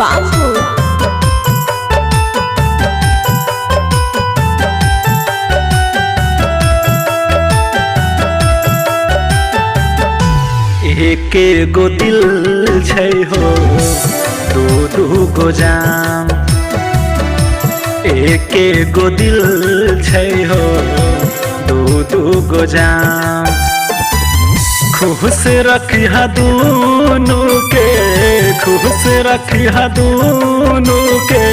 बाबू। एके गो दिल छै हो दू दू गो जान, एके गो दिल छै हो दू दू गो जान। खुश रखिया दूनू के, खुश रखिया दूनू के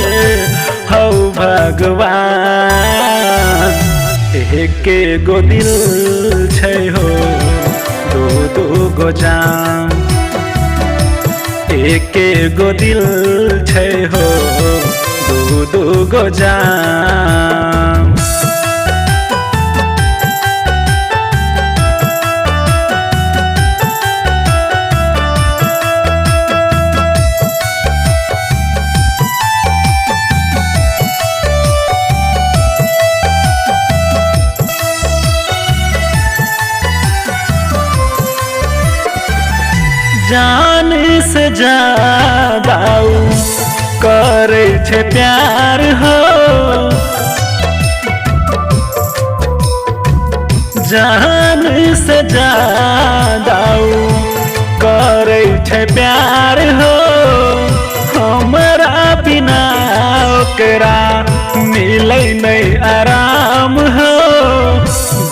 हौ भगवान। एके गो दिल छै हो दू दू गो जान, एके गो दिल छै हो दू दू गो जान। जान से ज्यादा करे छे प्यार हो, जान से ज्यादा करे छे प्यार हो। हमरा बिना ओकरा मिले नहीं आराम हो।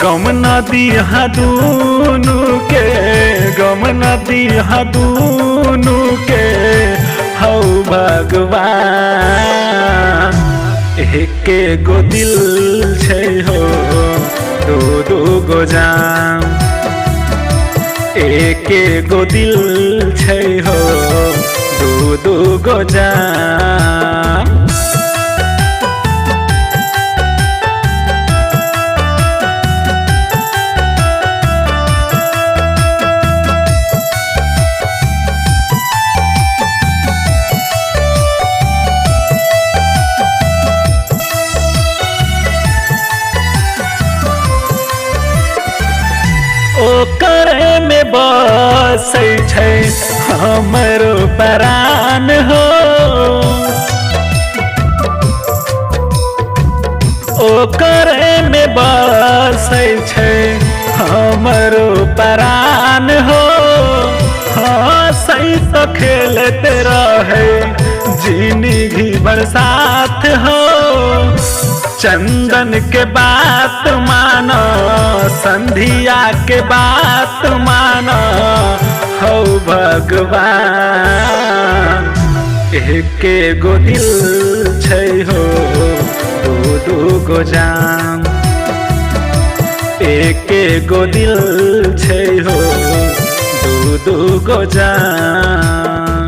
गम न दिहा दूनू के, गम न दिहा दूनू के हौ भगवान। एके गो दिल छै हो दू दू गो जान, एके गो दिल छै हो दू दू गो जान। ओकरे में बसै छै हमरो प्राण हो, ओकरे में बसै छै हमरो प्राण हो। हँसै तो खेलते रहे जिंदगी बरसात हो। चंदन के बात मानो, संधिया के बात मानो हौ भगवान। एके गो दिल छै हो दू दू गो जान, एके गो दिल छै हो दू दू गो जान।